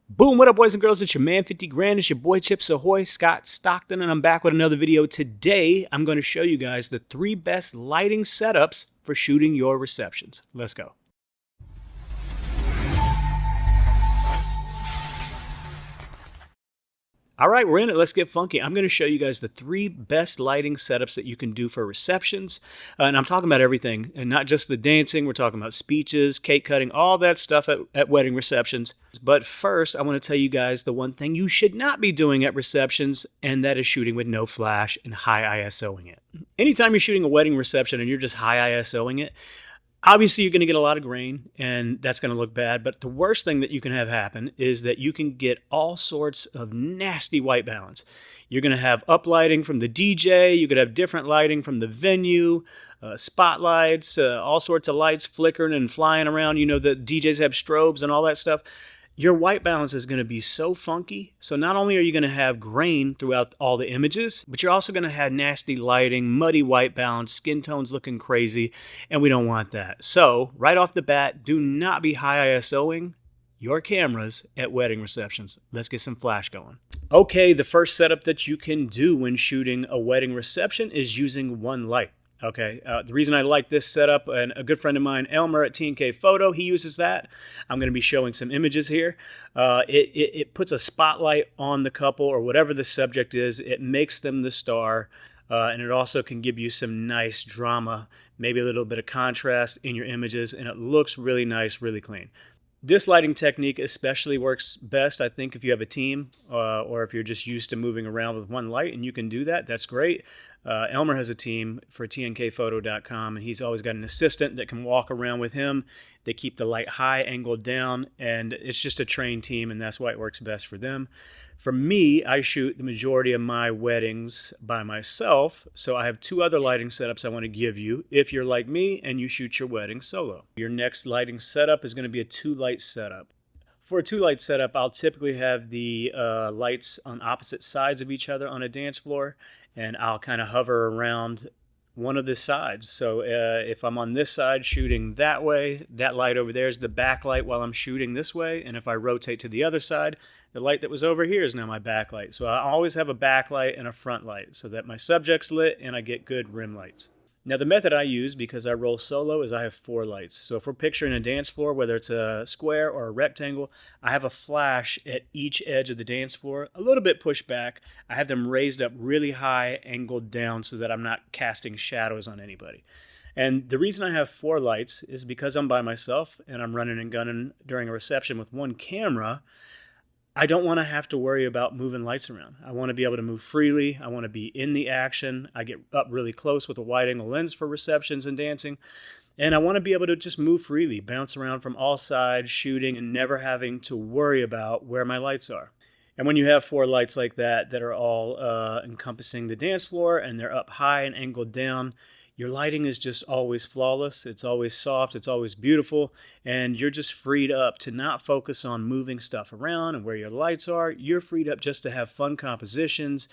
Boom, what up, boys and girls? It's your man 50 Grand. It's your boy Chips Ahoy, Scott Stockton, and I'm back with another video. Today, I'm going to show you guys the 3 best lighting setups for shooting your receptions. Let's go. All right, we're in it. Let's get funky. I'm going to show you guys the 3 best lighting setups that you can do for receptions. And I'm talking about everything, and not just the dancing. We're talking about speeches, cake cutting, all that stuff at wedding receptions. But first, I want to tell you guys the one thing you should not be doing at receptions, and that is shooting with no flash and high ISOing it. Anytime you're shooting a wedding reception and you're just high ISOing it, obviously, you're going to get a lot of grain, and that's going to look bad. But the worst thing that you can have happen is that you can get all sorts of nasty white balance. You're going to have uplighting from the DJ. You could have different lighting from the venue, spotlights, all sorts of lights flickering and flying around. You know, the DJs have strobes and all that stuff. Your white balance is going to be so funky. So not only are you going to have grain throughout all the images, but you're also going to have nasty lighting, muddy white balance, skin tones looking crazy, and we don't want that. So right off the bat, do not be high ISOing your cameras at wedding receptions. Let's get some flash going. Okay, the first setup that you can do when shooting a wedding reception is using one light. Okay, the reason I like this setup, and a good friend of mine, Elmer at T&K Photo, he uses that. I'm going to be showing some images here. It puts a spotlight on the couple or whatever the subject is. It makes them the star, and it also can give you some nice drama, maybe a little bit of contrast in your images, and it looks really nice, really clean. This lighting technique especially works best, I think, if you have a team or if you're just used to moving around with one light, and you can do that. That's great. Elmer has a team for tnkphoto.com, and he's always got an assistant that can walk around with him. They keep the light high, angled down, and it's just a trained team, and that's why it works best for them. For me, I shoot the majority of my weddings by myself, so I have 2 other lighting setups I want to give you if you're like me and you shoot your wedding solo. Your next lighting setup is going to be a 2-light setup. For a 2-light setup, I'll typically have the lights on opposite sides of each other on a dance floor, and I'll kind of hover around one of the sides. So if I'm on this side shooting that way, that light over there is the backlight while I'm shooting this way. And if I rotate to the other side, the light that was over here is now my backlight. So I always have a backlight and a front light so that my subject's lit and I get good rim lights. Now the method I use, because I roll solo, is I have 4 lights. So if we're picturing a dance floor, whether it's a square or a rectangle, I have a flash at each edge of the dance floor, a little bit pushed back. I have them raised up really high, angled down so that I'm not casting shadows on anybody. And the reason I have 4 lights is because I'm by myself and I'm running and gunning during a reception with one camera. I don't want to have to worry about moving lights around. I want to be able to move freely. I want to be in the action. I get up really close with a wide angle lens for receptions and dancing. And I want to be able to just move freely, bounce around from all sides, shooting, and never having to worry about where my lights are. And when you have 4 lights like that that are all encompassing the dance floor and they're up high and angled down, your lighting is just always flawless. It's always soft. It's always beautiful. And you're just freed up to not focus on moving stuff around and where your lights are. You're freed up just to have fun compositions,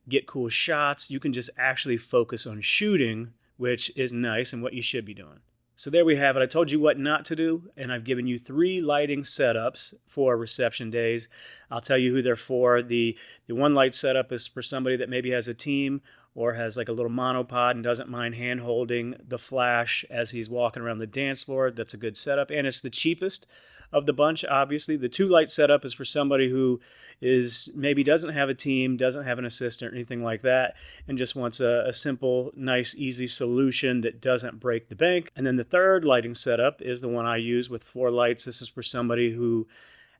get cool shots. You can just actually focus on shooting, which is nice and what you should be doing. So there we have it. I told you what not to do, and I've given you 3 lighting setups for reception days. I'll tell you who they're for. The 1 light setup is for somebody that maybe has a team or has like a little monopod and doesn't mind hand holding the flash as he's walking around the dance floor. That's a good setup, and it's the cheapest of the bunch, obviously. The 2-light setup is for somebody who is maybe doesn't have a team, doesn't have an assistant or anything like that, and just wants a simple, nice, easy solution that doesn't break the bank. And then the 3rd lighting setup is the one I use with 4 lights. This is for somebody who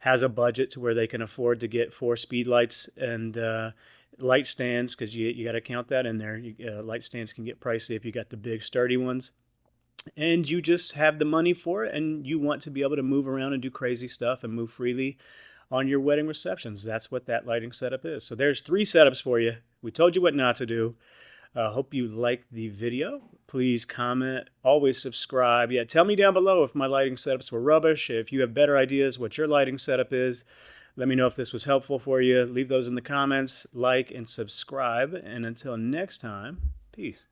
has a budget to where they can afford to get 4 speed lights and light stands, because you got to count that in there. Light stands can get pricey if you got the big sturdy ones. And you just have the money for it, and you want to be able to move around and do crazy stuff and move freely on your wedding receptions. That's what that lighting setup is. So there's 3 setups for you. We told you what not to do. Hope you liked the video. Please comment, always subscribe. Yeah, tell me down below if my lighting setups were rubbish. If you have better ideas what your lighting setup is, let me know if this was helpful for you. Leave those in the comments, like and subscribe. And until next time, peace.